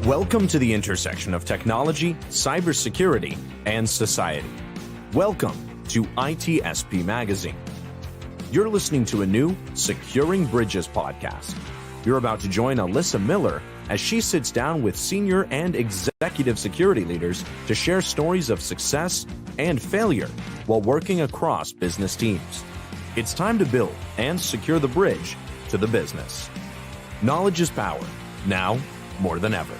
Welcome to the intersection of technology, cybersecurity, and society. Welcome to ITSP Magazine. You're listening to a new Securing Bridges podcast. You're about to join Alyssa Miller as she sits down with senior and executive security leaders to share stories of success and failure while working across business teams. It's time to build and secure the bridge to the business. Knowledge is power, now more than ever.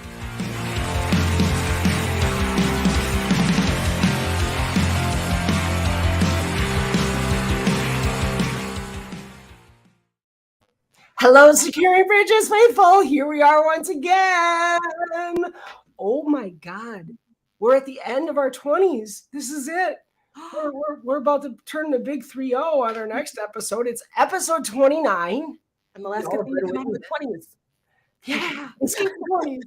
Hello, Securing Bridges faithful. Here we are once again. Oh my God. We're at the end of our 20s. This is it. We're about to turn the big 3-0 on our next episode. It's episode 29. And the last good thing to come out of the 20s. Yeah, it's the 20s.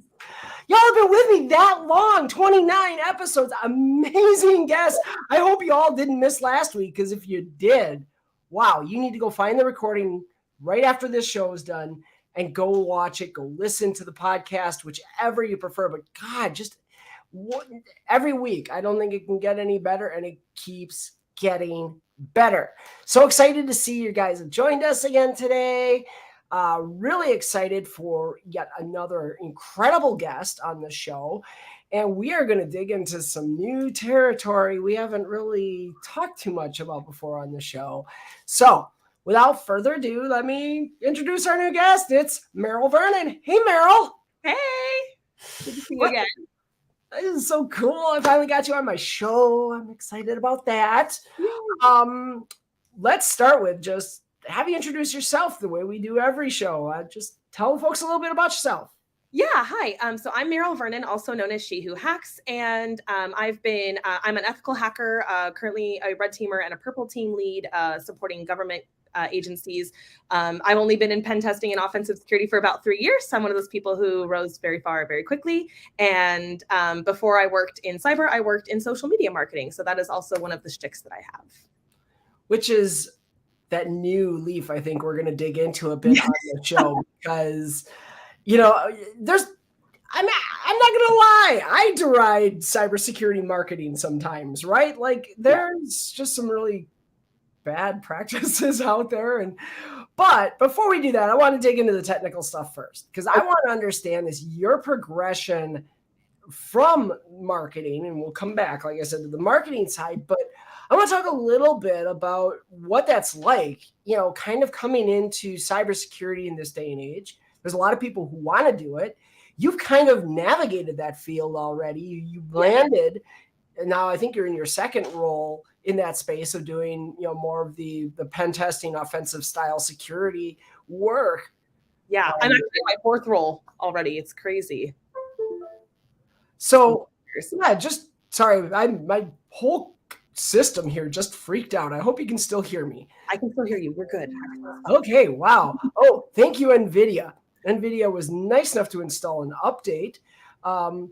Y'all have been with me that long, 29 episodes. Amazing guests. I hope you all didn't miss last week, because if you did, wow, you need to go find the recording right after this show is done and go watch it, go listen to the podcast, whichever you prefer. But God, just every week, I don't think it can get any better, and it keeps getting better. So excited to see you guys have joined us again today. Really excited for yet another incredible guest on the show. And we are going to dig into some new territory we haven't really talked too much about before on the show. So without further ado, let me introduce our new guest. It's Maril Vernon. Hey, Maril. Hey. Good to see you again. This is so cool. I finally got you on my show. I'm excited about that. Let's start with just have you introduce yourself the way we do every show. Just tell folks a little bit about yourself. Yeah, hi. So I'm Maril Vernon, also known as She Who Hacks, and I'm an ethical hacker, currently a red teamer and a purple team lead, supporting government agencies. I've only been in pen testing and offensive security for about 3 years. So I'm one of those people who rose very far very quickly. And before I worked in cyber, I worked in social media marketing. So that is also one of the shticks that I have. Which is that new leaf I think we're going to dig into a bit on the show, because, you know, I'm not going to lie, I deride cybersecurity marketing sometimes, right? Like there's just some really bad practices out there. But before we do that, I want to dig into the technical stuff first, because I want to understand your progression from marketing, and we'll come back, like I said, to the marketing side, but I want to talk a little bit about what that's like, you know, kind of coming into cybersecurity in this day and age. There's a lot of people who want to do it. You've kind of navigated that field already. You landed, and now I think you're in your second role in that space of doing, you know, more of the pen testing, offensive style security work. Yeah, I'm actually in my fourth role already. It's crazy. So, yeah, my whole system here just freaked out. I hope you can still hear me. I can still hear you. We're good. Okay, wow. Oh, thank you, NVIDIA. NVIDIA was nice enough to install an update right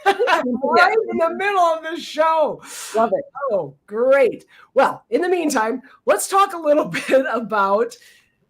in the middle of the show. Love it. Oh, great. Well, in the meantime, let's talk a little bit about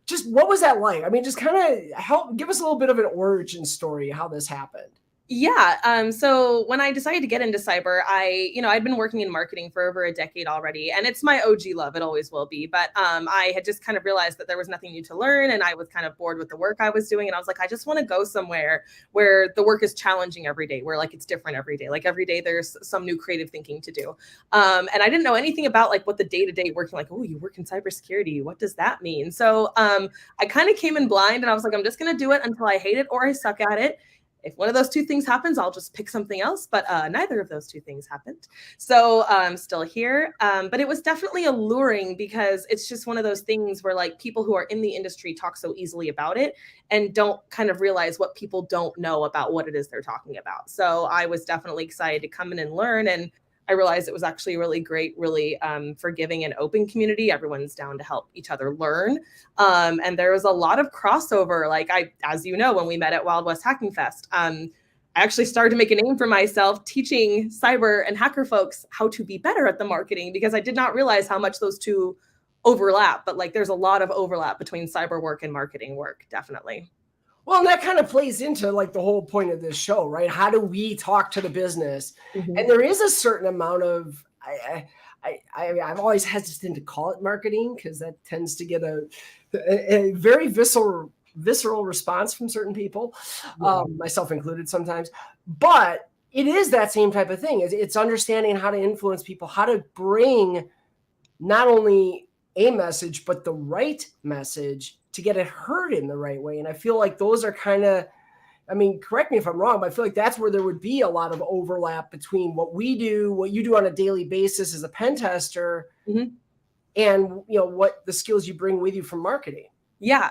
just what was that like? I mean, just kind of give us a little bit of an origin story, how this happened. Yeah. So when I decided to get into cyber, I'd been working in marketing for over a decade already, and it's my OG love. It always will be. But I had just kind of realized that there was nothing new to learn, and I was kind of bored with the work I was doing. And I was like, I just want to go somewhere where the work is challenging every day, where like it's different every day. Like every day there's some new creative thinking to do. And I didn't know anything about like what the day-to-day working, like, oh, you work in cybersecurity. What does that mean? So I kind of came in blind, and I was like, I'm just going to do it until I hate it or I suck at it. If one of those two things happens, I'll just pick something else. But neither of those two things happened. So I'm still here. But it was definitely alluring, because it's just one of those things where like people who are in the industry talk so easily about it and don't kind of realize what people don't know about what it is they're talking about. So I was definitely excited to come in and learn. And I realized it was actually a really great, really forgiving and open community. Everyone's down to help each other learn. And there was a lot of crossover. Like as you know, when we met at Wild West Hacking Fest, I actually started to make a name for myself teaching cyber and hacker folks how to be better at the marketing, because I did not realize how much those two overlap. But like there's a lot of overlap between cyber work and marketing work, definitely. Well, and that kind of plays into like the whole point of this show, right? How do we talk to the business? Mhm. And there is a certain amount of I'm always hesitant to call it marketing because that tends to get a very visceral response from certain people, myself included sometimes. But it is that same type of thing. It's understanding how to influence people, how to bring not only a message, but the right message to get it heard in the right way. And I feel like those are kind of, I mean, correct me if I'm wrong, but I feel like that's where there would be a lot of overlap between what we do, what you do on a daily basis as a pen tester, Mhm. and what the skills you bring with you from marketing. Yeah.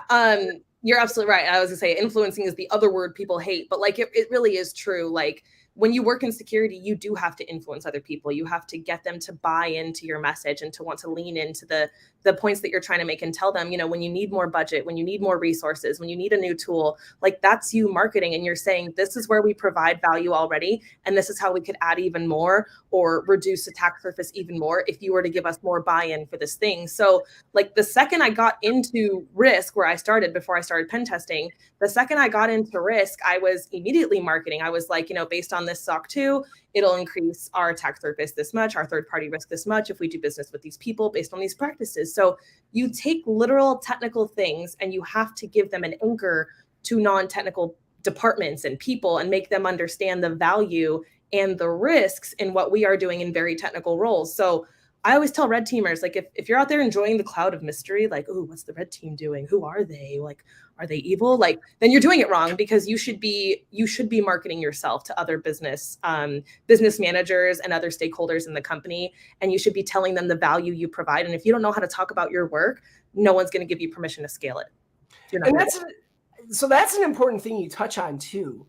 You're absolutely right. I was gonna say influencing is the other word people hate, but like it really is true. Like when you work in security, you do have to influence other people. You have to get them to buy into your message and to want to lean into the points that you're trying to make and tell them, when you need more budget, when you need more resources, when you need a new tool, like that's you marketing. And you're saying, this is where we provide value already. And this is how we could add even more or reduce attack surface even more if you were to give us more buy-in for this thing. So like the second I got into risk, where I started before I started pen testing, the second I got into risk, I was immediately marketing. I was like, based on this SOC 2, it'll increase our attack surface this much, our third-party risk this much if we do business with these people based on these practices. So you take literal technical things and you have to give them an anchor to non-technical departments and people and make them understand the value and the risks in what we are doing in very technical roles. So I always tell red teamers, like, if you're out there enjoying the cloud of mystery, like, oh, what's the red team doing? Who are they? Like, are they evil? Like, then you're doing it wrong, because you should be marketing yourself to other business managers and other stakeholders in the company. And you should be telling them the value you provide. And if you don't know how to talk about your work, no one's going to give you permission to scale it. And that's an important thing you touch on too,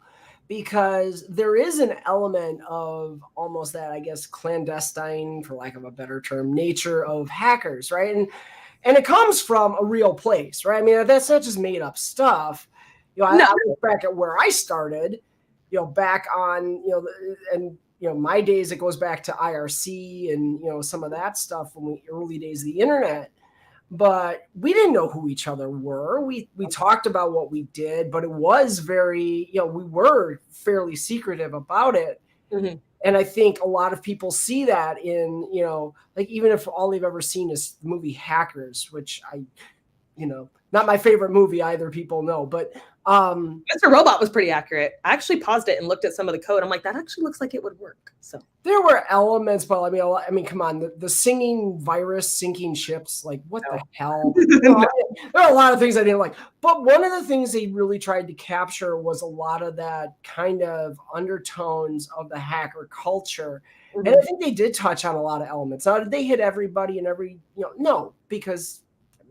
because there is an element of almost that, I guess, clandestine, for lack of a better term, nature of hackers, right? And it comes from a real place, right? I mean, that's not just made up stuff. I look back at where I started, back on, my days, it goes back to IRC and, some of that stuff when early days of the internet. But we didn't know who each other were. We talked about what we did, but it was very, we were fairly secretive about it. Mm-hmm. And I think a lot of people see that in, like, even if all they've ever seen is the movie Hackers, which not my favorite movie either, people know, but Mr. Robot was pretty accurate. I actually paused it and looked at some of the code. I'm like, that actually looks like it would work. So there were elements, but I mean, come on, the singing virus sinking ships, like what the hell? There are a lot of things I didn't like, but one of the things they really tried to capture was a lot of that kind of undertones of the hacker culture. Mm-hmm. And I think they did touch on a lot of elements. Now, did they hit everybody and no, because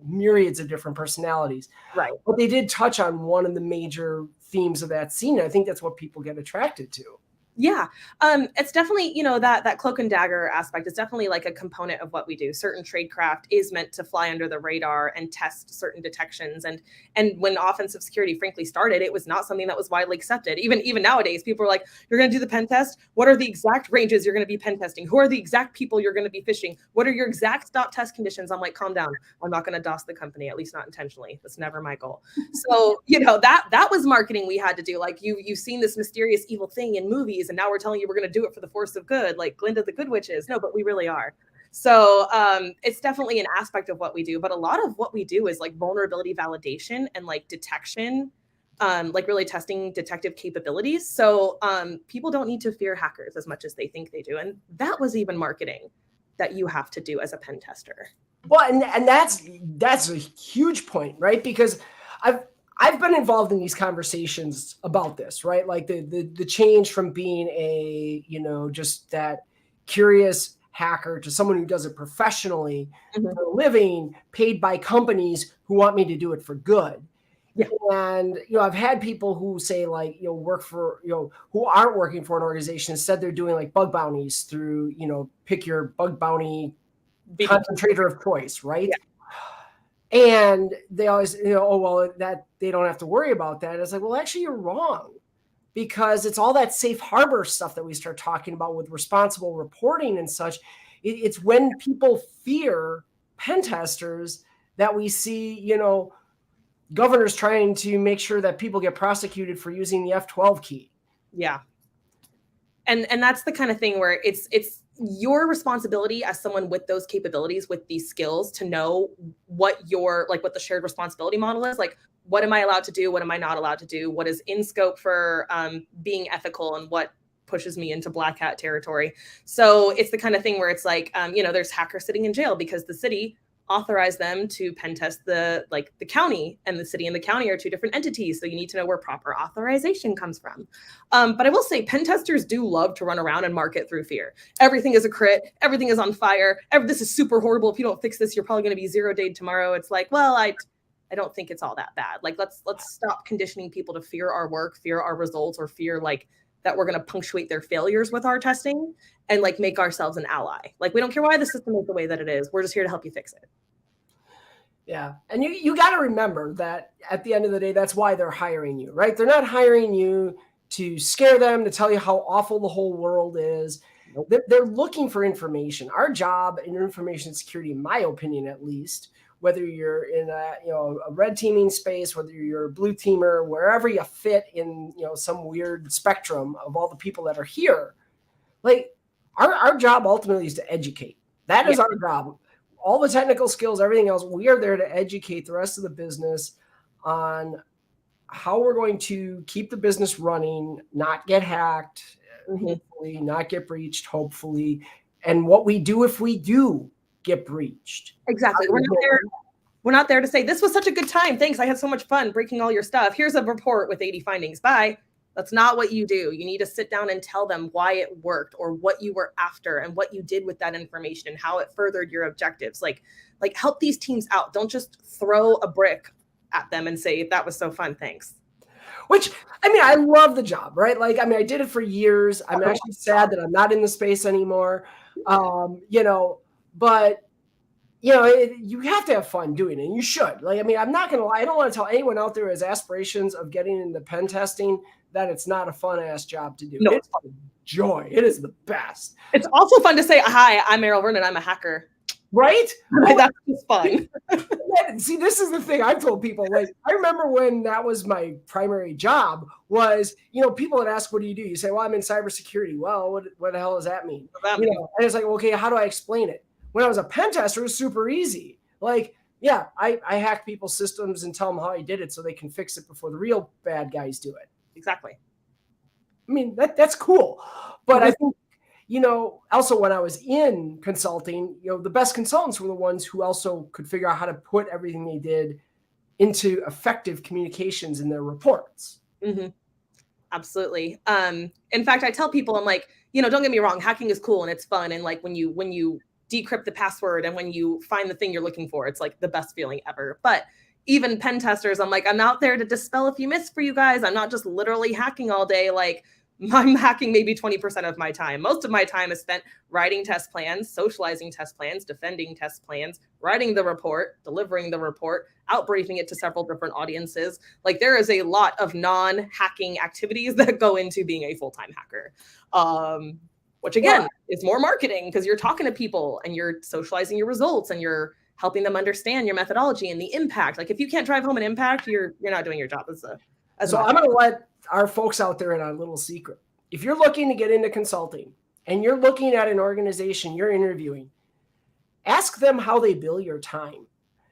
myriads of different personalities, right? But they did touch on one of the major themes of that scene. I think that's what people get attracted to. Yeah. It's definitely, that cloak and dagger aspect is definitely like a component of what we do. Certain tradecraft is meant to fly under the radar and test certain detections. And when offensive security frankly started, it was not something that was widely accepted. Even nowadays, people are like, you're going to do the pen test. What are the exact ranges you're going to be pen testing? Who are the exact people you're going to be phishing? What are your exact stop test conditions? I'm like, calm down. I'm not going to DOS the company, at least not intentionally. That's never my goal. So, that was marketing we had to do. Like you've seen this mysterious evil thing in movies, and now we're telling you we're going to do it for the force of good, like Glinda the Good Witches. No, but we really are. So it's definitely an aspect of what we do. But a lot of what we do is like vulnerability validation and like detection, like really testing detective capabilities. So people don't need to fear hackers as much as they think they do. And that was even marketing that you have to do as a pen tester. Well, and that's a huge point, right? Because I've been involved in these conversations about this, right? Like the change from being a, just that curious hacker to someone who does it professionally for a living, paid by companies who want me to do it for good. Yeah. And, I've had people who say like, work for, who aren't working for an organization. Instead, they're doing like bug bounties through, pick your bug bounty concentrator of choice, right? Yeah. And they always, that they don't have to worry about that. It's like, well, actually, you're wrong, because it's all that safe harbor stuff that we start talking about with responsible reporting and such. It's when people fear pen testers that we see, governors trying to make sure that people get prosecuted for using the F12 key. Yeah. And that's the kind of thing where it's your responsibility as someone with those capabilities, with these skills, to know what what the shared responsibility model is. Like, what am I allowed to do? What am I not allowed to do? What is in scope for being ethical, and what pushes me into black hat territory? So it's the kind of thing where it's like, there's hackers sitting in jail because the city authorized them to pen test the county, and the city and the county are two different entities. So you need to know where proper authorization comes from. But I will say, pen testers do love to run around and market through fear. Everything is a crit. Everything is on fire. This is super horrible. If you don't fix this, you're probably going to be 0-dayed tomorrow. It's like, well, I don't think it's all that bad. Like, let's stop conditioning people to fear our work, fear our results, or fear that we're going to punctuate their failures with our testing, and make ourselves an ally. Like, we don't care why the system is the way that it is. We're just here to help you fix it. Yeah. And you got to remember that at the end of the day, that's why they're hiring you, right? They're not hiring you to scare them, to tell you how awful the whole world is. Nope. They're looking for information. Our job in information security, in my opinion, at least, whether you're in a red teaming space, whether you're a blue teamer, wherever you fit in, some weird spectrum of all the people that are here, our job ultimately is to educate. That is our job. All the technical skills, everything else, we are there to educate the rest of the business on how we're going to keep the business running, not get hacked, hopefully, not get breached, hopefully, and what we do if we do get breached. Exactly. We're not there to say, this was such a good time. Thanks. I had so much fun breaking all your stuff. Here's a report with 80 findings. Bye. That's not what you do. You need to sit down and tell them why it worked, or what you were after, and what you did with that information, and how it furthered your objectives. Like help these teams out. Don't just throw a brick at them and say, that was so fun. Thanks. Which, I love the job, right? I did it for years. I'm actually sad that I'm not in the space anymore. But you have to have fun doing it, and you should. I'm not going to lie. I don't want to tell anyone out there who has aspirations of getting into pen testing that it's not a fun-ass job to do. No. It's a joy. It is the best. It's also fun to say, hi, I'm Maril Vernon. I'm a hacker. Right? That's just fun. See, this is the thing I've told people. I remember when that was my primary job was, people would ask, what do? You say, well, I'm in cybersecurity. Well, what the hell does that mean? And it's like, okay, how do I explain it? When I was a pen tester, it was super easy. I hack people's systems and tell them how I did it so they can fix it before the real bad guys do it. Exactly. That's cool. But I think, also when I was in consulting, the best consultants were the ones who also could figure out how to put everything they did into effective communications in their reports. Mm-hmm. Absolutely. In fact, I tell people, I'm like, don't get me wrong, hacking is cool and it's fun. And when you decrypt the password and when you find the thing you're looking for, it's the best feeling ever. But even pen testers, I'm I'm out there to dispel a few myths for you guys. I'm not just literally hacking all day. I'm hacking maybe 20% of my time. Most of my time is spent writing test plans, socializing test plans, defending test plans, writing the report, delivering the report, outbriefing it to several different audiences. There is a lot of non-hacking activities that go into being a full-time hacker. Which again is more marketing, because you're talking to people and you're socializing your results and you're helping them understand your methodology and the impact. If you can't drive home an impact, you're not doing your job as So I'm going to let our folks out there in a little secret. If you're looking to get into consulting and you're looking at an organization you're interviewing, ask them how they bill your time.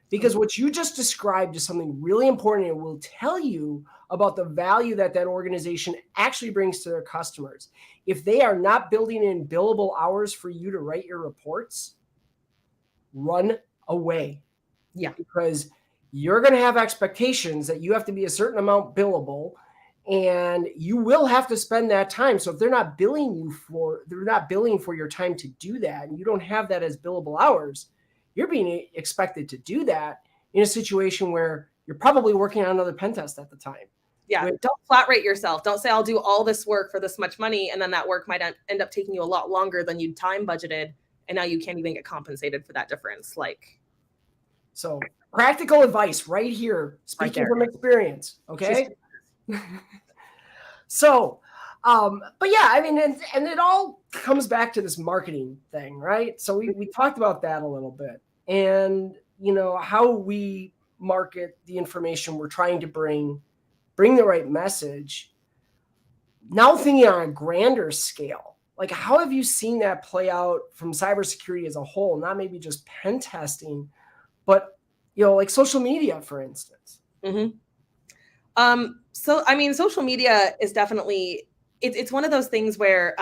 Because what you just described is something really important, and will tell you about the value that organization actually brings to their customers. If they are not building in billable hours for you to write your reports, run away. Yeah. Because you're going to have expectations that you have to be a certain amount billable, and you will have to spend that time. So if they're not billing for your time to do that, and you don't have that as billable hours, you're being expected to do that in a situation where you're probably working on another pen test at the time. Yeah. Don't flat rate yourself. Don't say, I'll do all this work for this much money, and then that work might end up taking you a lot longer than you time budgeted, and now you can't even get compensated for that difference. So practical advice right here, speaking from experience. Okay. So, but yeah, and it all comes back to this marketing thing, right? So we talked about that a little bit, and how we market the information we're trying to bring the right message. Now thinking on a grander scale, like how have you seen that play out from cybersecurity as a whole? Not maybe just pen testing, but like social media, for instance. Mm-hmm. So I mean, social media is definitely it's one of those things where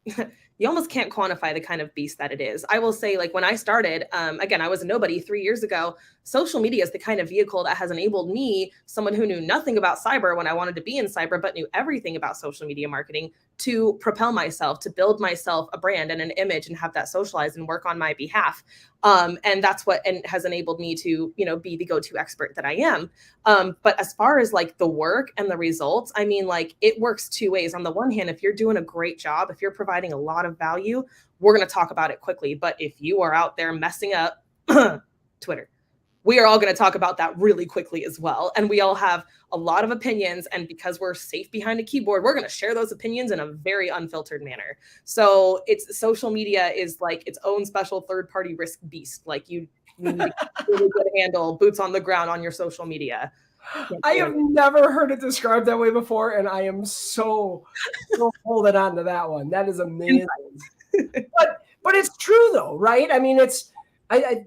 you almost can't quantify the kind of beast that it is. I will say, like when I started, again, I was a nobody 3 years ago. Social media is the kind of vehicle that has enabled me, someone who knew nothing about cyber when I wanted to be in cyber, but knew everything about social media marketing, to propel myself, to build myself a brand and an image and have that socialized and work on my behalf. And that's what has enabled me to, be the go-to expert that I am. But as far as like the work and the results, I mean, like it works two ways. On the one hand, if you're doing a great job, if you're providing a lot of value, we're going to talk about it quickly. But if you are out there messing up Twitter, we are all going to talk about that really quickly as well. And we all have a lot of opinions. And because we're safe behind a keyboard, we're going to share those opinions in a very unfiltered manner. So social media is like its own special third-party risk beast. Like you need a really good handle, boots on the ground on your social media. I have never heard it described that way before. And I am so holding on to that one. That is amazing. But it's true though, right? I mean, it's,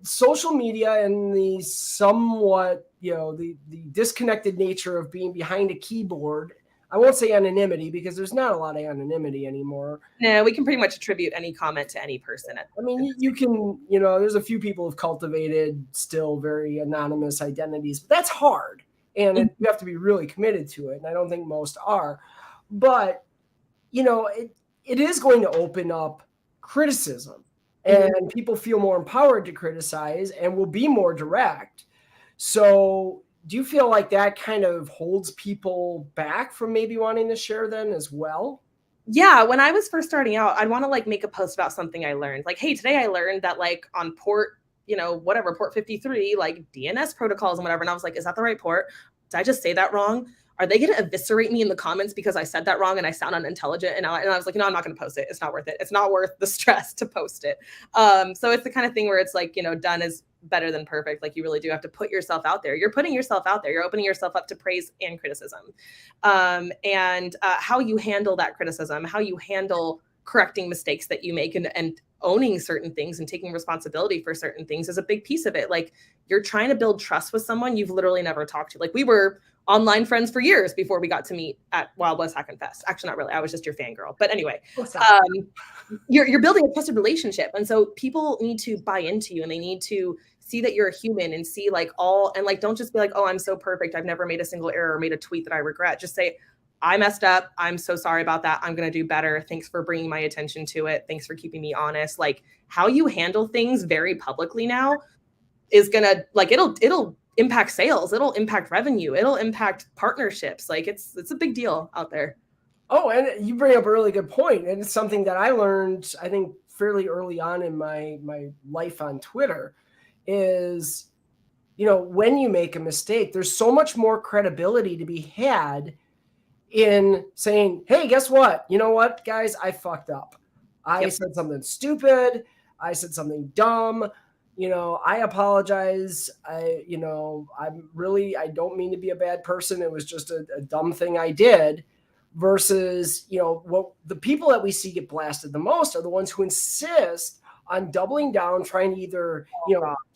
social media and the somewhat, the disconnected nature of being behind a keyboard. I won't say anonymity because there's not a lot of anonymity anymore. No, we can pretty much attribute any comment to any person. I mean, you can, there's a few people who've cultivated still very anonymous identities, but that's hard. And you have to be really committed to it. And I don't think most are. But, it is going to open up criticism. And people feel more empowered to criticize and will be more direct. So do you feel like that kind of holds people back from maybe wanting to share then as well? Yeah. When I was first starting out, I'd want to like make a post about something I learned. Like, hey, today I learned that like on port, port 53, like DNS protocols and whatever. And I was like, is that the right port? Did I just say that wrong? Are they going to eviscerate me in the comments because I said that wrong and I sound unintelligent? And I was like, I'm not going to post it. It's not worth it. It's not worth the stress to post it. So it's the kind of thing where it's like, done is better than perfect. Like you really do have to put yourself out there. You're putting yourself out there. You're opening yourself up to praise and criticism. And how you handle that criticism, how you handle correcting mistakes that you make and owning certain things and taking responsibility for certain things is a big piece of it. Like you're trying to build trust with someone you've literally never talked to. Like we were online friends for years before we got to meet at Wild West Hack and Fest. Actually, not really. I was just your fangirl. But anyway, you're building a trusted relationship. And so people need to buy into you and they need to see that you're a human and see like don't just be like, oh, I'm so perfect. I've never made a single error or made a tweet that I regret. Just say, I messed up. I'm so sorry about that. I'm going to do better. Thanks for bringing my attention to it. Thanks for keeping me honest. Like how you handle things very publicly now is going to like, it'll impact sales. It'll impact revenue. It'll impact partnerships. Like it's a big deal out there. Oh, and you bring up a really good point. And it's something that I learned, I think fairly early on in my life on Twitter is, when you make a mistake, there's so much more credibility to be had in saying, hey, guess what? You know what, guys, I fucked up. I said something stupid. I said something dumb. I apologize. I don't mean to be a bad person. It was just a dumb thing I did. Versus, what the people that we see get blasted the most are the ones who insist on doubling down, trying to either,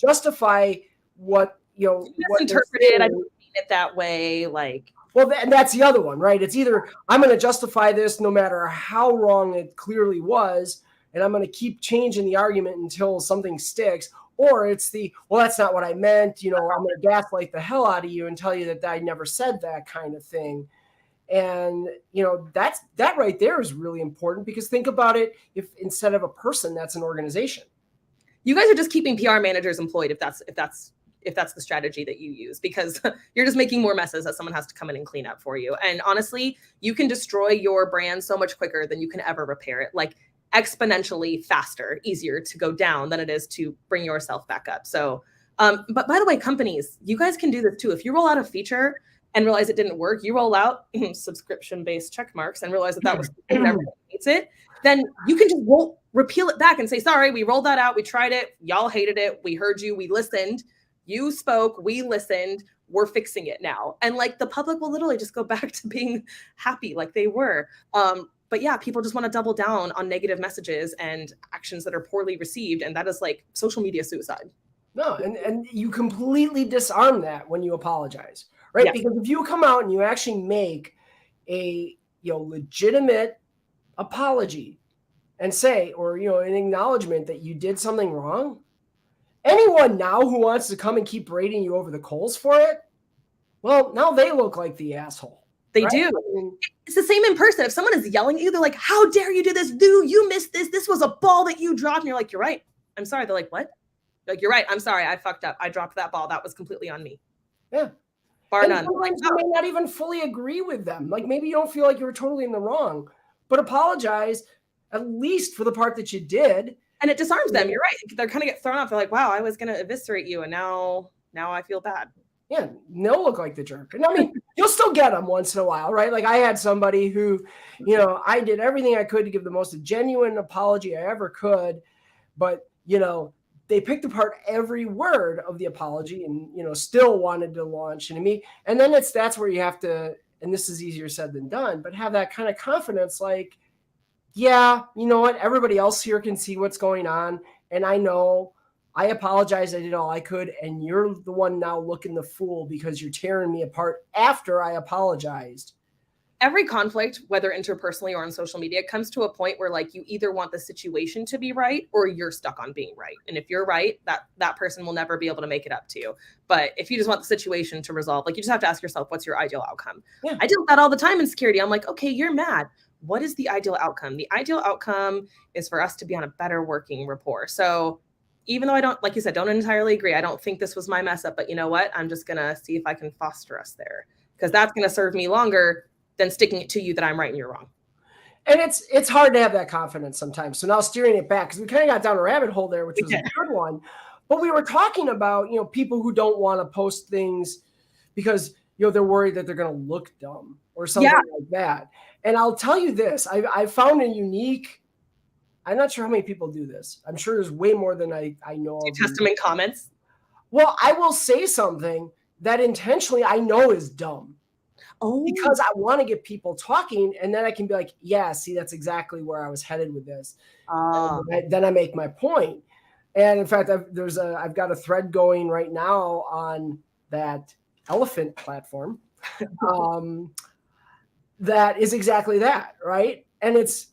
justify what, misinterpreted. I didn't mean it that way. Like, well, and that's the other one, right? It's either I'm going to justify this no matter how wrong it clearly was, and I'm going to keep changing the argument until something sticks, or it's that's not what I meant. I'm going to gaslight the hell out of you and tell you that I never said that kind of thing. And, that right there is really important because think about it. If instead of a person, that's an organization. You guys are just keeping PR managers employed if that's the strategy that you use, because you're just making more messes that someone has to come in and clean up for you. And honestly, you can destroy your brand so much quicker than you can ever repair it. Like exponentially faster, easier to go down than it is to bring yourself back up. So, but by the way, companies, you guys can do this too. If you roll out a feature and realize it didn't work, you roll out subscription-based check marks and realize that was everyone hates it, then you can just repeal it back and say, sorry, we rolled that out. We tried it. Y'all hated it. We heard you. We listened. You spoke, we listened, we're fixing it now. And like the public will literally just go back to being happy like they were. But yeah, people just want to double down on negative messages and actions that are poorly received. And that is like social media suicide. No, and you completely disarm that when you apologize, right? Yes. Because if you come out and you actually make a legitimate apology and say, or an acknowledgement that you did something wrong, anyone now who wants to come and keep braiding you over the coals for it, well, now they look like the asshole. They right? do. It's the same in person. If someone is yelling at you, they're like, how dare you do this? Dude, you missed this. This was a ball that you dropped. And you're like, you're right. I'm sorry. They're like, what? Like, you're right. I'm sorry. I fucked up. I dropped that ball. That was completely on me. Yeah. Bar none. Sometimes you may not even fully agree with them. Like maybe you don't feel like you were totally in the wrong, but apologize at least for the part that you did. And it disarms them. You're right. They're kind of get thrown off. They're like, wow, I was going to eviscerate you. And now I feel bad. Yeah, they'll look like the jerk. And I mean, you'll still get them once in a while, right? Like I had somebody who, I did everything I could to give the most genuine apology I ever could, but, they picked apart every word of the apology and, still wanted to launch into me. And then that's where you have to, and this is easier said than done, but have that kind of confidence, like, yeah, you know what? Everybody else here can see what's going on. And I know I apologize. I did all I could. And you're the one now looking the fool because you're tearing me apart after I apologized. Every conflict, whether interpersonally or on social media, comes to a point where like you either want the situation to be right or you're stuck on being right. And if you're right, that person will never be able to make it up to you. But if you just want the situation to resolve, like you just have to ask yourself, what's your ideal outcome? Yeah. I deal with that all the time in security. I'm like, okay, you're mad. What is the ideal outcome? The ideal outcome is for us to be on a better working rapport. So even though I don't, like you said, don't entirely agree, I don't think this was my mess up, but you know what? I'm just going to see if I can foster us there because that's going to serve me longer than sticking it to you that I'm right and you're wrong. And it's hard to have that confidence sometimes. So now steering it back, because we kind of got down a rabbit hole there, which was a good one. But we were talking about, people who don't want to post things because, they're worried that they're going to look dumb or something like that. And I'll tell you this, I found a unique, I'm not sure how many people do this. I'm sure there's way more than I know of. You test them in comments? Well, I will say something that intentionally I know is dumb. Oh, because I want to get people talking, and then I can be like, yeah, see, that's exactly where I was headed with this. Then I make my point. And in fact, I've got a thread going right now on that elephant platform that is exactly that, right? And it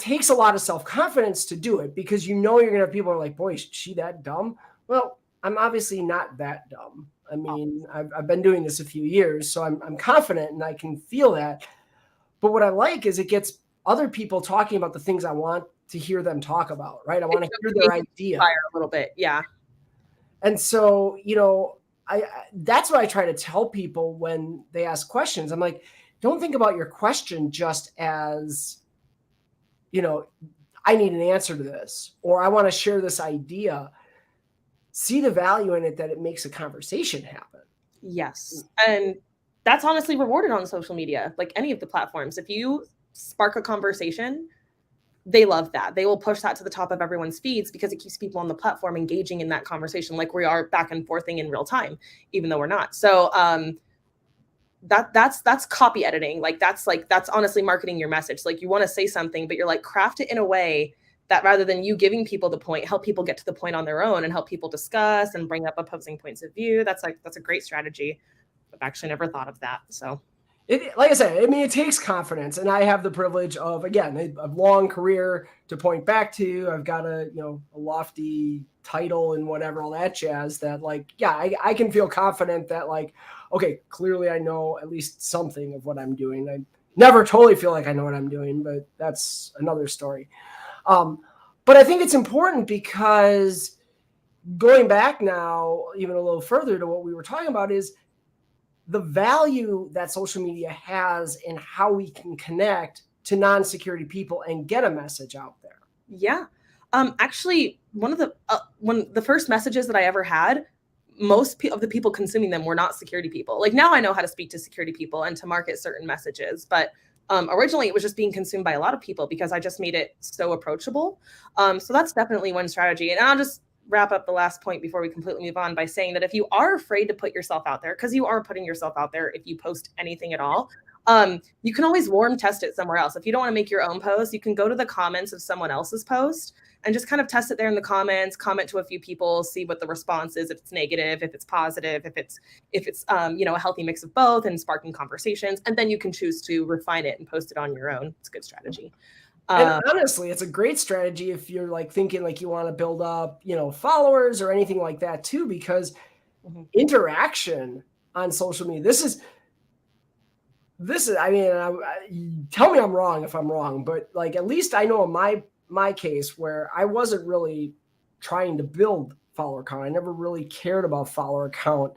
takes a lot of self-confidence to do it because you're going to have people who are like, boy, is she that dumb? Well, I'm obviously not that dumb. I mean, I've been doing this a few years, so I'm confident and I can feel that. But what I like is it gets other people talking about the things I want to hear them talk about, right? I want to hear their idea. A little bit, yeah. And so, that's what I try to tell people when they ask questions. I'm like, don't think about your question just as, I need an answer to this, or I want to share this idea. See the value in it, that it makes a conversation happen. Yes. And that's honestly rewarded on social media, like any of the platforms. If you spark a conversation, they love that. They will push that to the top of everyone's feeds because it keeps people on the platform engaging in that conversation like we are back and forthing in real time, even though we're not. So that's copy editing. That's honestly marketing your message. Like you want to say something, but you're like craft it in a way that rather than you giving people the point, help people get to the point on their own and help people discuss and bring up opposing points of view. That's a great strategy. I've actually never thought of that. So like I said, it takes confidence, and I have the privilege of, again, a long career to point back to. I've got a lofty title and whatever, all that jazz that I can feel confident that okay, clearly I know at least something of what I'm doing. I never totally feel like I know what I'm doing, but that's another story. But I think it's important because going back now, even a little further to what we were talking about, is the value that social media has in how we can connect to non-security people and get a message out there. Yeah. Actually, one of the first messages that I ever had, most of the people consuming them were not security people. Like now I know how to speak to security people and to market certain messages, but originally it was just being consumed by a lot of people because I just made it so approachable. So that's definitely one strategy. And I'll just wrap up the last point before we completely move on by saying that if you are afraid to put yourself out there, because you are putting yourself out there if you post anything at all, you can always warm test it somewhere else. If you don't want to make your own post, you can go to the comments of someone else's post and just kind of test it there in the comments, comment to a few people, see what the response is, if it's negative, if it's positive, if it's a healthy mix of both and sparking conversations. And then you can choose to refine it and post it on your own. It's a good strategy. And honestly, it's a great strategy if you're like thinking like you want to build up, followers or anything like that too, because interaction on social media, this is, I mean, tell me I'm wrong if I'm wrong, but like, at least I know in my case where I wasn't really trying to build follower count. I never really cared about follower count.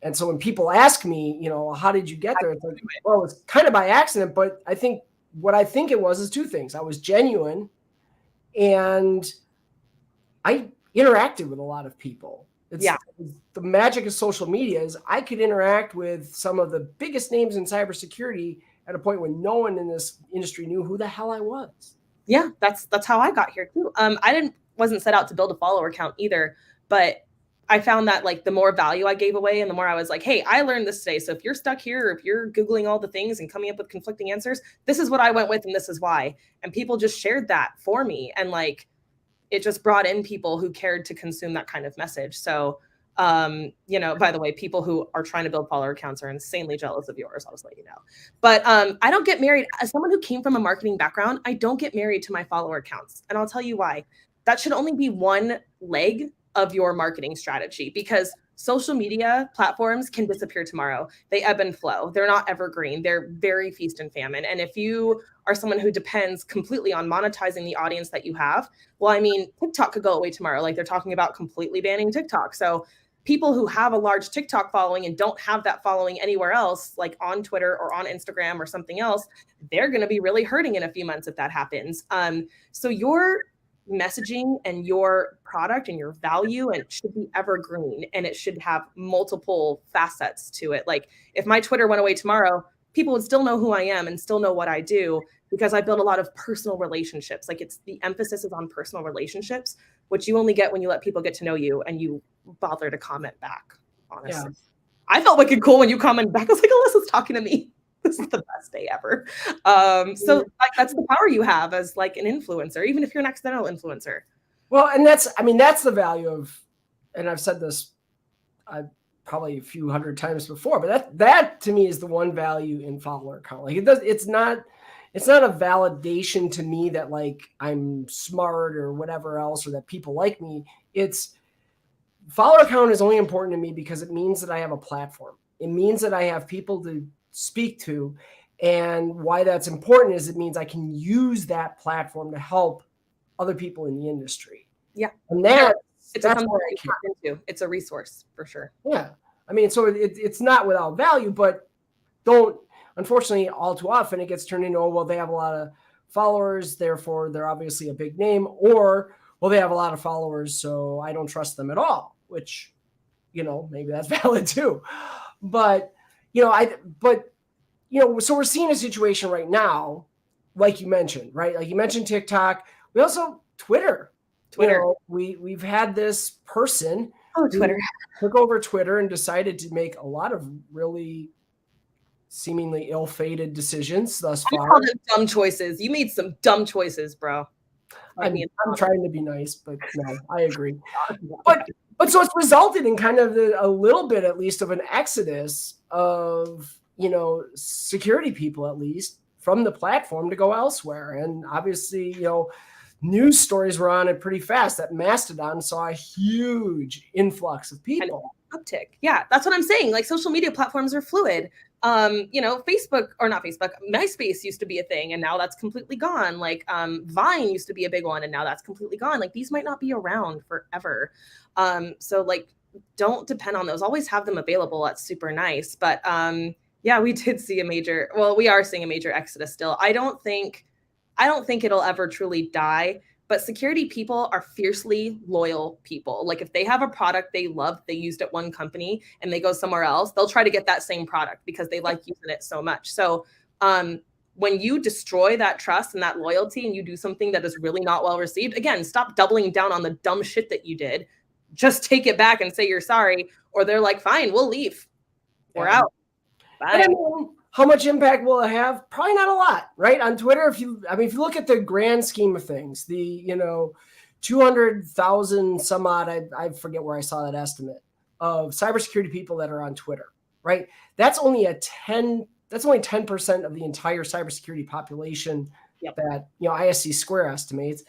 And so when people ask me, how did you get there? It's like, well, it's kind of by accident, but what I think it was is two things. I was genuine and I interacted with a lot of people. The magic of social media is I could interact with some of the biggest names in cybersecurity at a point when no one in this industry knew who the hell I was. Yeah, that's how I got here too. I wasn't set out to build a follower count either, but I found that like the more value I gave away and the more I was like, hey, I learned this today. So if you're stuck here, or if you're Googling all the things and coming up with conflicting answers, this is what I went with and this is why. And people just shared that for me. And like, it just brought in people who cared to consume that kind of message. So, by the way, people who are trying to build follower accounts are insanely jealous of yours. I'll just let you know. But I don't get married. As someone who came from a marketing background, I don't get married to my follower accounts. And I'll tell you why. That should only be one leg of your marketing strategy, because social media platforms can disappear tomorrow. They ebb and flow. They're not evergreen. They're very feast and famine. And if you are someone who depends completely on monetizing the audience that you have, well, I mean, TikTok could go away tomorrow. Like they're talking about completely banning TikTok. So people who have a large TikTok following and don't have that following anywhere else, like on Twitter or on Instagram or something else, they're going to be really hurting in a few months if that happens. So your messaging and your product and your value, and it should be evergreen, and it should have multiple facets to it. Like if my Twitter went away tomorrow, people would still know who I am and still know what I do, because I build a lot of personal relationships. Like the emphasis is on personal relationships, which you only get when you let people get to know you and you bother to comment back, honestly. Yeah. I felt wicked cool when you commented back. I was like, Alyssa's talking to me. This is the best day ever. So like, that's the power you have as like an influencer, even if you're an accidental influencer. Well, and that's the value of, and I've said this probably a few hundred times before, but that to me is the one value in follower count. Like it's not a validation to me that like I'm smart or whatever else, or that people like me. It's follower count is only important to me because it means that I have a platform. It means that I have people to speak to. And why that's important is it means I can use that platform to help other people in the industry. Yeah. And that's something you tap into. It's a resource for sure. Yeah. I mean, so it's not without value, but unfortunately, all too often it gets turned into, oh, well, they have a lot of followers, therefore they're obviously a big name, or, well, they have a lot of followers, so I don't trust them at all, which, maybe that's valid too. But so we're seeing a situation right now, like you mentioned, right? Like you mentioned TikTok. We also Twitter. We've had this person Twitter took over Twitter and decided to make a lot of really seemingly ill-fated decisions thus far. I call them dumb choices. You made some dumb choices, bro. I'm trying to be nice, but no, I agree. But so it's resulted in kind of a little bit, at least, of an exodus of, security people, at least, from the platform to go elsewhere. And obviously, news stories were on it pretty fast. That Mastodon saw a huge influx of people. Uptick. Yeah, that's what I'm saying. Like social media platforms are fluid. Facebook, or not Facebook, MySpace used to be a thing and now that's completely gone. Like Vine used to be a big one and now that's completely gone. Like these might not be around forever. So like don't depend on those. Always have them available. That's super nice. But yeah, we are seeing a major exodus still. I don't think it'll ever truly die. But security people are fiercely loyal people. Like if they have a product they love, they used at one company and they go somewhere else, they'll try to get that same product because they like using it so much. So when you destroy that trust and that loyalty and you do something that is really not well received, again, stop doubling down on the dumb shit that you did. just take it back and say you're sorry, or they're like, fine, we'll leave. We're out. Bye. And I mean, how much impact will it have? Probably not a lot, right? On Twitter, if you look at the grand scheme of things, the 200,000 some odd, I forget where I saw that estimate of cybersecurity people that are on Twitter, right? That's only 10% of the entire cybersecurity population that ISC Square estimates,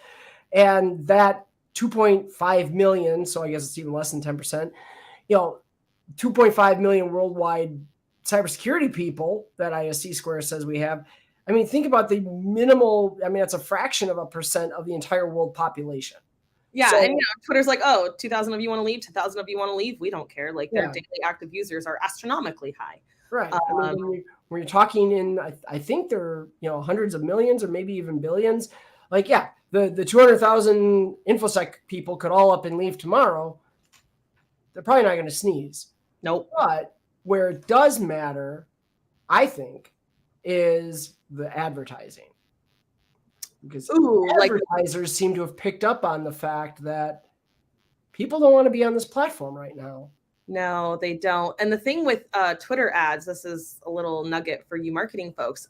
and that 2.5 million. So I guess it's even less than 10%. 2.5 million worldwide cybersecurity people that ISC Square says we have. I mean, think about the minimal. I mean, that's a fraction of a percent of the entire world population. Yeah, so, and Twitter's like, oh, 2,000 of you want to leave, 2,000 of you want to leave. We don't care. Like their daily active users are astronomically high. Right. I mean, when you're talking in, I think they're hundreds of millions or maybe even billions. Like, yeah, the 200,000 InfoSec people could all up and leave tomorrow. They're probably not going to sneeze. Nope. But where it does matter, I think, is the advertising. Because advertisers seem to have picked up on the fact that people don't want to be on this platform right now. No, they don't. And the thing with Twitter ads, this is a little nugget for you marketing folks.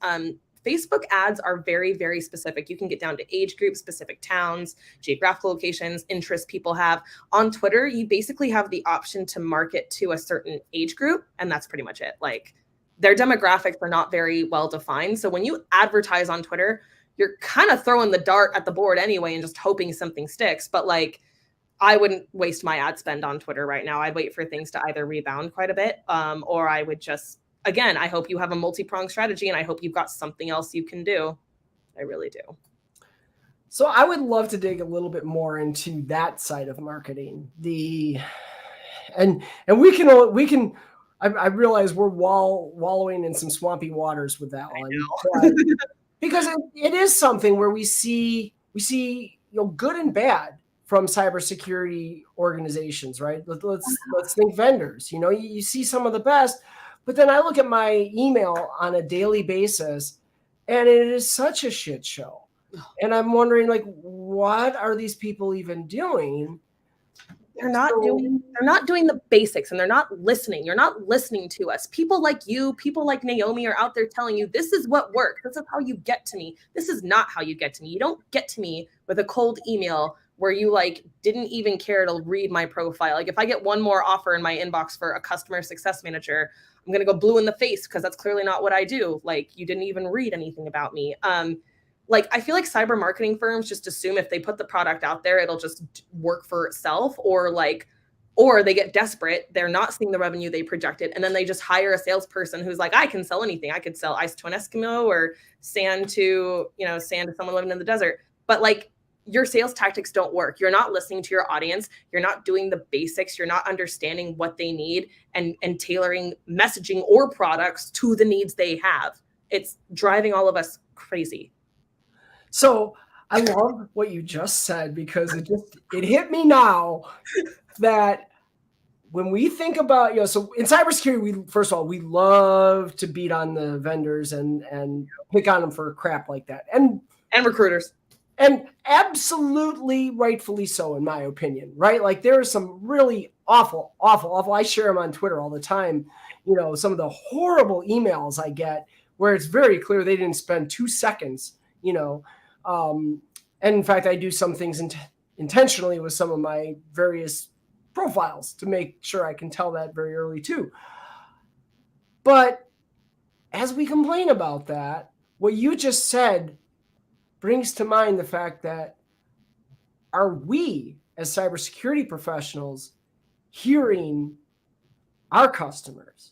Facebook ads are very, very specific. You can get down to age groups, specific towns, geographical locations, interests people have. On Twitter, you basically have the option to market to a certain age group, and that's pretty much it. Like their demographics are not very well defined. So when you advertise on Twitter, you're kind of throwing the dart at the board anyway and just hoping something sticks. But like, I wouldn't waste my ad spend on Twitter right now. I'd wait for things to either rebound quite a bit, or I would just, again, I hope you have a multi-pronged strategy and I hope you've got something else you can do. I really do. So I would love to dig a little bit more into that side of marketing. And we can, I realize we're wallowing in some swampy waters with that one. Because it is something where we see good and bad from cybersecurity organizations, right? Let's think vendors. You see some of the best, but then I look at my email on a daily basis, and it is such a shit show. And I'm wondering, like, what are these people even doing? They're not doing the basics, and they're not listening. You're not listening to us. People like you, people like Naomi are out there telling you, this is what works. This is how you get to me. This is not how you get to me. You don't get to me with a cold email where you like didn't even care to read my profile. Like if I get one more offer in my inbox for a customer success manager, I'm going to go blue in the face because that's clearly not what I do. Like you didn't even read anything about me. Like I feel like cyber marketing firms just assume if they put the product out there, it'll just work for itself, or they get desperate. They're not seeing the revenue they projected. And then they just hire a salesperson who's like, I can sell anything. I could sell ice to an Eskimo or sand to someone living in the desert. But like your sales tactics don't work. You're not listening to your audience. You're not doing the basics. You're not understanding what they need and tailoring messaging or products to the needs they have. It's driving all of us crazy. So I love what you just said, because it hit me now that when we think about, so in cybersecurity, we love to beat on the vendors and pick on them for crap like that. And recruiters. And absolutely rightfully so, in my opinion, right? Like there are some really awful. I share them on Twitter all the time. Some of the horrible emails I get where it's very clear they didn't spend 2 seconds, and in fact, I do some things intentionally with some of my various profiles to make sure I can tell that very early too. But as we complain about that, what you just said brings to mind the fact that are we as cybersecurity professionals hearing our customers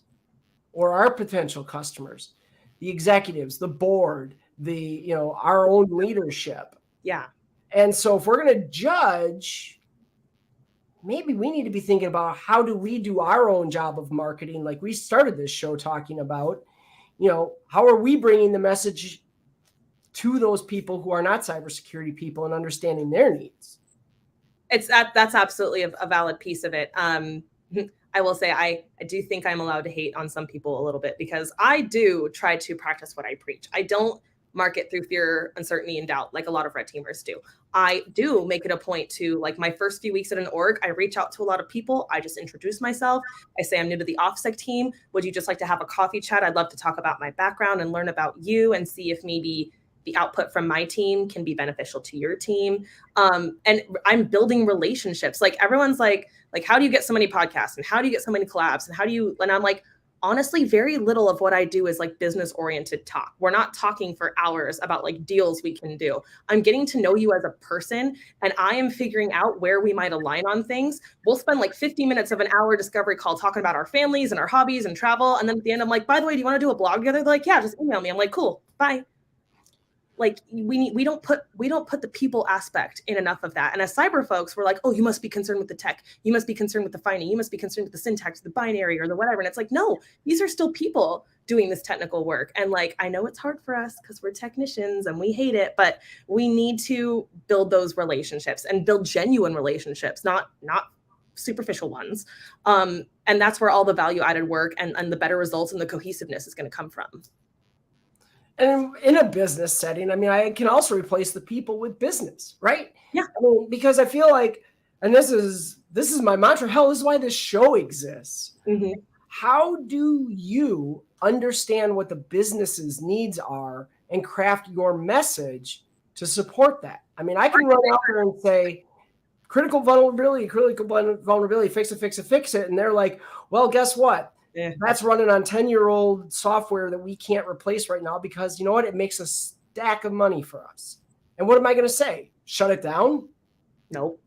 or our potential customers, the executives, the board, our own leadership? Yeah. And so if we're going to judge, maybe we need to be thinking about how do we do our own job of marketing, like we started this show talking about, how are we bringing the message to those people who are not cybersecurity people and understanding their needs? That's absolutely a valid piece of it. I will say I do think I'm allowed to hate on some people a little bit, because I do try to practice what I preach. I don't market through fear, uncertainty, and doubt, like a lot of red teamers do. I do make it a point to, like, my first few weeks at an org, I reach out to a lot of people. I just introduce myself. I say, I'm new to the OffSec team. Would you just like to have a coffee chat? I'd love to talk about my background and learn about you and see if maybe the output from my team can be beneficial to your team. And I'm building relationships. Like, everyone's like, how do you get so many podcasts? And how do you get so many collabs? And I'm like, honestly, very little of what I do is like business oriented talk. We're not talking for hours about like deals we can do. I'm getting to know you as a person, and I am figuring out where we might align on things. We'll spend like 50 minutes of an hour discovery call talking about our families and our hobbies and travel. And then at the end, I'm like, by the way, do you want to do a blog together? They're like, yeah, just email me. I'm like, cool, bye. Like, we don't put the people aspect in enough of that. And as cyber folks, we're like, oh, you must be concerned with the tech. You must be concerned with the finding. You must be concerned with the syntax, the binary, or the whatever. And it's like, no, these are still people doing this technical work. And like, I know it's hard for us because we're technicians and we hate it, but we need to build those relationships and build genuine relationships, not superficial ones. And that's where all the value added work and the better results and the cohesiveness is going to come from. And in a business setting, I mean, I can also replace the people with business, right? Yeah. I mean, because I feel like, and this is my mantra, hell, this is why this show exists. Mm-hmm. How do you understand what the business's needs are and craft your message to support that? I mean, I can run out there and say, critical vulnerability, fix it. And they're like, well, guess what? Yeah. That's running on 10-year-old software that we can't replace right now because, you know what? It makes a stack of money for us. And what am I going to say? Shut it down? Nope.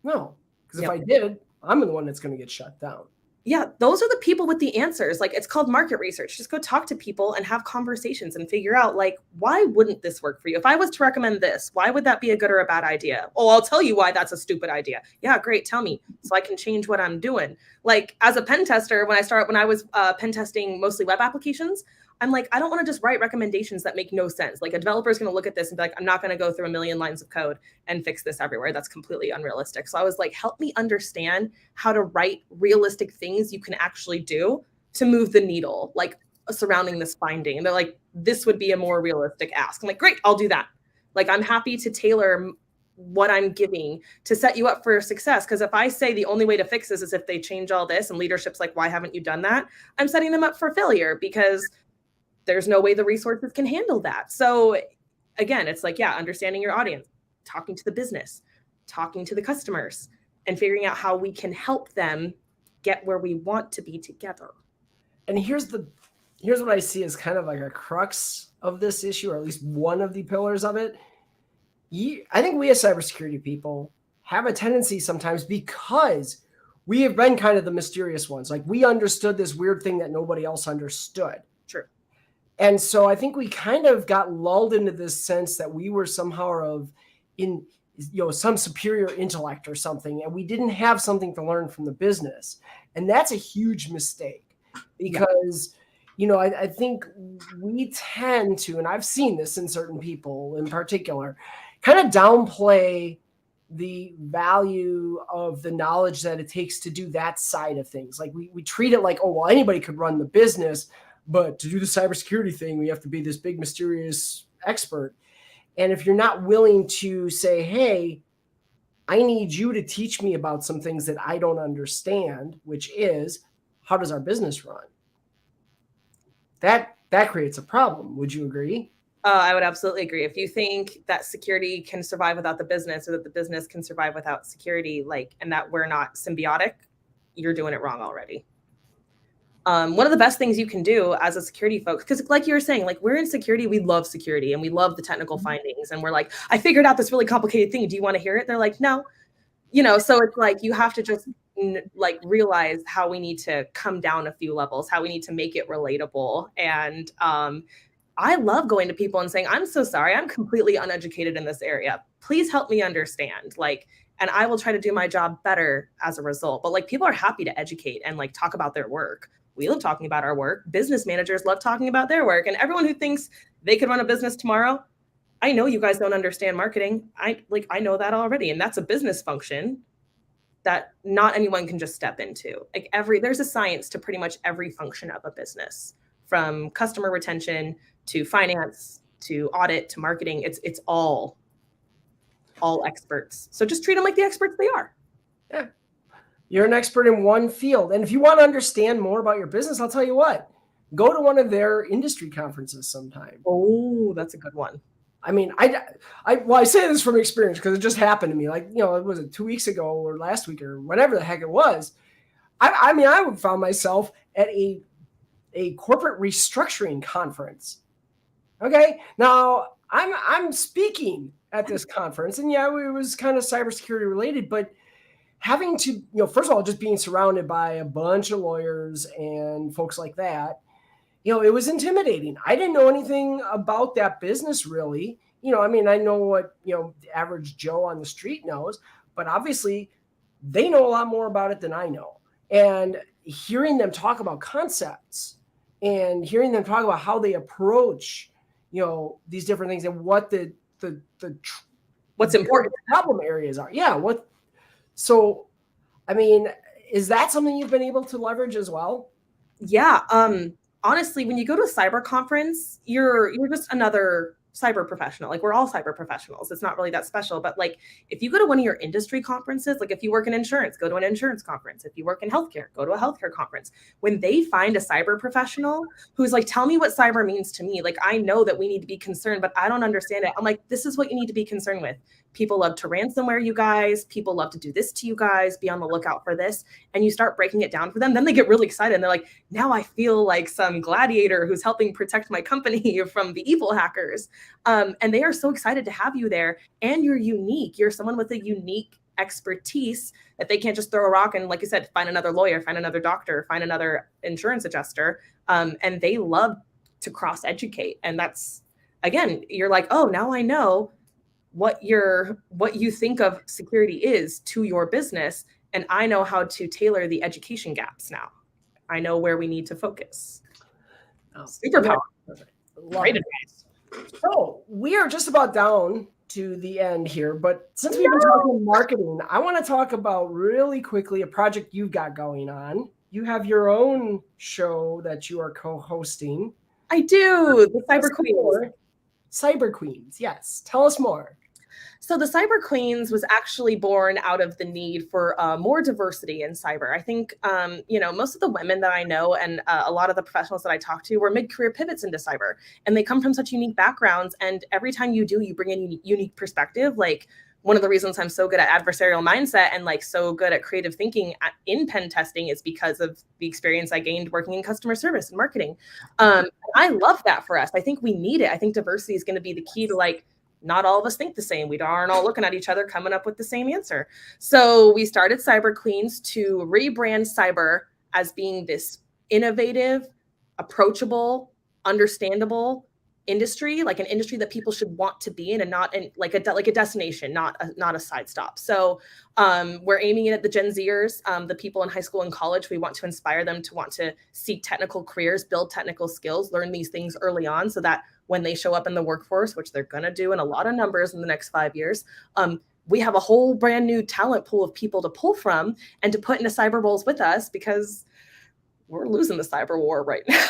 No. Because if I did, I'm the one that's going to get shut down. Yeah, those are the people with the answers. Like, it's called market research. Just go talk to people and have conversations and figure out, like, why wouldn't this work for you? If I was to recommend this, why would that be a good or a bad idea? Oh, I'll tell you why that's a stupid idea. Yeah, great. Tell me so I can change what I'm doing. Like, as a pen tester, when I was pen testing mostly web applications, I'm like, I don't want to just write recommendations that make no sense. Like, a developer is going to look at this and be like, I'm not going to go through a million lines of code and fix this everywhere. That's completely unrealistic. So I was like, help me understand how to write realistic things you can actually do to move the needle, like surrounding this finding. And they're like, this would be a more realistic ask. I'm like, great, I'll do that. Like, I'm happy to tailor what I'm giving to set you up for success. Because if I say the only way to fix this is if they change all this and leadership's like, why haven't you done that? I'm setting them up for failure because there's no way the resources can handle that. So again, it's like, yeah, understanding your audience, talking to the business, talking to the customers, and figuring out how we can help them get where we want to be together. And here's what I see as kind of like a crux of this issue, or at least one of the pillars of it. I think we as cybersecurity people have a tendency sometimes, because we have been kind of the mysterious ones. Like, we understood this weird thing that nobody else understood. Sure. And so I think we kind of got lulled into this sense that we were somehow some superior intellect or something, and we didn't have something to learn from the business. And that's a huge mistake, because, I think we tend to, and I've seen this in certain people in particular, kind of downplay the value of the knowledge that it takes to do that side of things. Like, we treat it like, oh, well, anybody could run the business, but to do the cybersecurity thing, we have to be this big, mysterious expert. And if you're not willing to say, hey, I need you to teach me about some things that I don't understand, which is, how does our business run? That creates a problem. Would you agree? I would absolutely agree. If you think that security can survive without the business, or that the business can survive without security, and that we're not symbiotic, you're doing it wrong already. One of the best things you can do as a security folks, because like you were saying, like, we're in security, we love security and we love the technical findings. And we're like, I figured out this really complicated thing. Do you want to hear it? They're like, no, so it's like, you have to just realize how we need to come down a few levels, how we need to make it relatable. And I love going to people and saying, I'm so sorry, I'm completely uneducated in this area. Please help me understand. And I will try to do my job better as a result. But people are happy to educate and talk about their work. We love talking about our work. Business managers love talking about their work. And everyone who thinks they could run a business tomorrow, I know you guys don't understand marketing. I know that already. And that's a business function that not anyone can just step into. There's a science to pretty much every function of a business, from customer retention to finance to audit to marketing. It's all experts. So just treat them like the experts they are. Yeah. You're an expert in one field. And if you want to understand more about your business, I'll tell you what, go to one of their industry conferences sometime. Oh, that's a good one. I mean, I say this from experience because it just happened to me. Like, was it 2 weeks ago or last week or whatever the heck it was. I found myself at a corporate restructuring conference. Okay. Now I'm speaking at this conference, and yeah, it was kind of cybersecurity related, but having to, first of all, just being surrounded by a bunch of lawyers and folks like that, it was intimidating. I didn't know anything about that business really. I know what, the average Joe on the street knows, but obviously they know a lot more about it than I know. And hearing them talk about concepts and hearing them talk about how they approach, these different things and what what's important problem areas are. Yeah. So, is that something you've been able to leverage as well? Yeah. Honestly, when you go to a cyber conference, you're just another cyber professional. Like, we're all cyber professionals. It's not really that special. But like, if you go to one of your industry conferences, like if you work in insurance, go to an insurance conference. If you work in healthcare, go to a healthcare conference. When they find a cyber professional who's like, tell me what cyber means to me. Like, I know that we need to be concerned, but I don't understand it. I'm like, this is what you need to be concerned with. People love to ransomware you guys. People love to do this to you guys. Be on the lookout for this. And you start breaking it down for them. Then they get really excited. And they're like, now I feel like some gladiator who's helping protect my company from the evil hackers. And they are so excited to have you there. And you're unique. You're someone with a unique expertise that they can't just throw a rock and, like you said, find another lawyer, find another doctor, find another insurance adjuster. And they love to cross-educate. And that's, again, you're like, oh, now I know what you think of security is to your business. And I know how to tailor the education gaps now. I know where we need to focus. Superpower. Great advice. So we are just about down to the end here, but since we've been talking marketing, I want to talk about really quickly a project you've got going on. You have your own show that you are co-hosting. I do. The Cyber Queens. Cyber Queens. Yes. Tell us more. So the Cyber Queens was actually born out of the need for more diversity in cyber. I think, most of the women that I know and a lot of the professionals that I talk to were mid-career pivots into cyber, and they come from such unique backgrounds. And every time you do, you bring in unique perspective. Like, one of the reasons I'm so good at adversarial mindset and like so good at creative thinking in pen testing is because of the experience I gained working in customer service and marketing. I love that for us. I think we need it. I think diversity is going to be the key to, like, not all of us think the same. We aren't all looking at each other coming up with the same answer. So we started Cyber Queens to rebrand cyber as being this innovative, approachable, understandable industry, like an industry that people should want to be in, and not in like a destination, not a side stop. So we're aiming it at the Gen Zers, the people in high school and college. We want to inspire them to want to seek technical careers, build technical skills, learn these things early on, so that when they show up in the workforce, which they're going to do in a lot of numbers in the next 5 years, we have a whole brand new talent pool of people to pull from and to put into cyber roles with us, because we're losing the cyber war right now.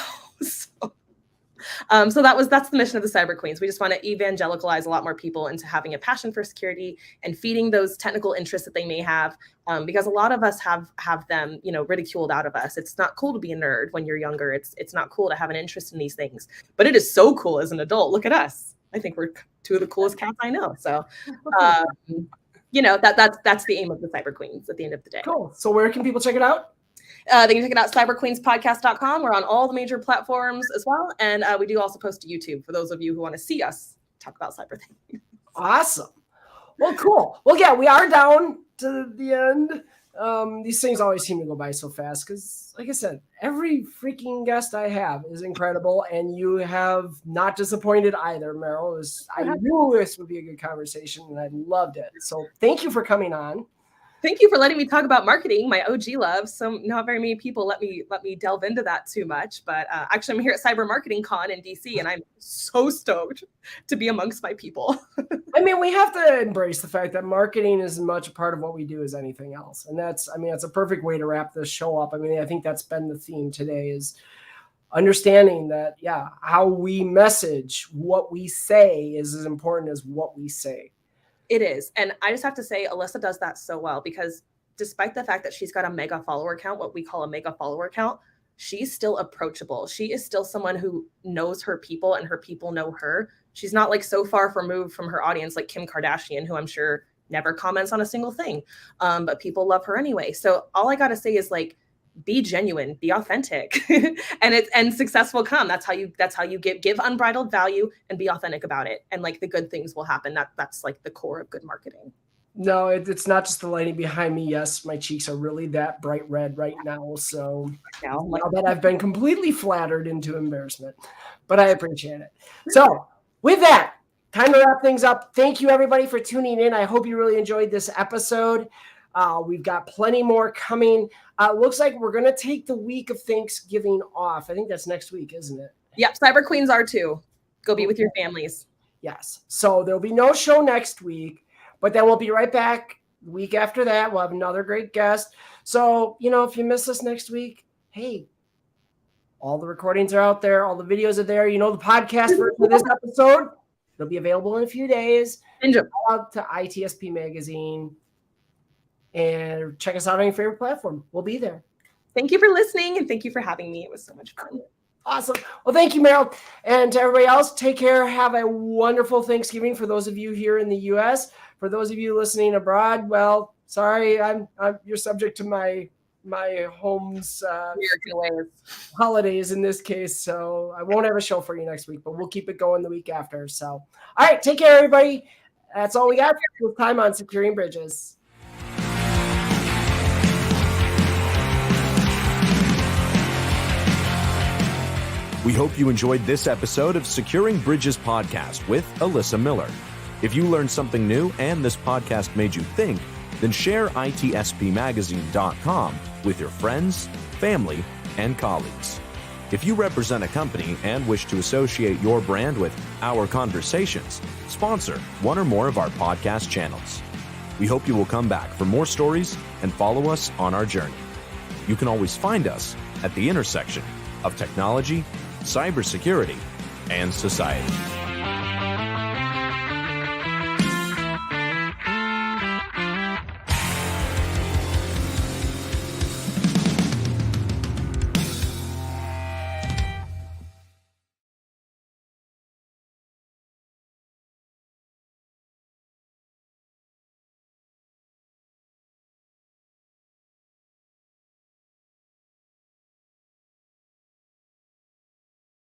So that's the mission of the Cyber Queens. We just want to evangelicalize a lot more people into having a passion for security and feeding those technical interests that they may have, because a lot of us have them, ridiculed out of us. It's not cool to be a nerd when you're younger. It's not cool to have an interest in these things, but it is so cool as an adult. Look at us. I think we're two of the coolest cats I know. So, that's the aim of the Cyber Queens at the end of the day. Cool. So where can people check it out? They can check it out, cyberqueenspodcast.com. We're on all the major platforms as well. And we do also post to YouTube for those of you who want to see us talk about cyber things. Awesome. Well, cool. Well, yeah, we are down to the end. These things always seem to go by so fast because, like I said, every freaking guest I have is incredible, and you have not disappointed either, Maril. I knew this would be a good conversation, and I loved it. So thank you for coming on. Thank you for letting me talk about marketing, my OG love. So not very many people let me delve into that too much. But actually, I'm here at Cyber Marketing Con in DC, and I'm so stoked to be amongst my people. We have to embrace the fact that marketing is as much a part of what we do as anything else. And that's a perfect way to wrap this show up. I think that's been the theme today is understanding that, how we message, what we say is as important as what we say. It is. And I just have to say, Alyssa does that so well, because despite the fact that she's got a mega follower count, what we call a mega follower count, she's still approachable. She is still someone who knows her people and her people know her. She's not like so far removed from her audience like Kim Kardashian, who I'm sure never comments on a single thing. But people love her anyway. So all I got to say is like, be genuine, be authentic, and success will come. That's how you give unbridled value and be authentic about it. And like the good things will happen. That's like the core of good marketing. No, it's not just the lighting behind me. Yes, my cheeks are really that bright red right now. So now that I've been completely flattered into embarrassment, but I appreciate it. So with that, time to wrap things up. Thank you everybody for tuning in. I hope you really enjoyed this episode. We've got plenty more coming. Looks like we're going to take the week of Thanksgiving off. I think that's next week, isn't it? Yep. Cyber Queens are too. Go be with your families. Yes. So there'll be no show next week, but then we'll be right back the week after that. We'll have another great guest. So, if you miss us next week, hey, all the recordings are out there. All the videos are there. The podcast version of this episode, it'll be available in a few days. Enjoy. Out to ITSP Magazine. And check us out on your favorite platform. We'll be there. Thank you for listening, and thank you for having me. It was so much fun. Awesome. Well, thank you, Maril. And to everybody else, take care. Have a wonderful Thanksgiving for those of you here in the U.S. For those of you listening abroad, well, sorry, you're subject to my home's holidays in this case. So I won't have a show for you next week, but we'll keep it going the week after. So, all right, take care, everybody. That's all we got for this time on Securing Bridges. We hope you enjoyed this episode of Securing Bridges podcast with Alyssa Miller. If you learned something new and this podcast made you think, then share itspmagazine.com with your friends, family, and colleagues. If you represent a company and wish to associate your brand with our conversations, sponsor one or more of our podcast channels. We hope you will come back for more stories and follow us on our journey. You can always find us at the intersection of technology, cybersecurity, and society.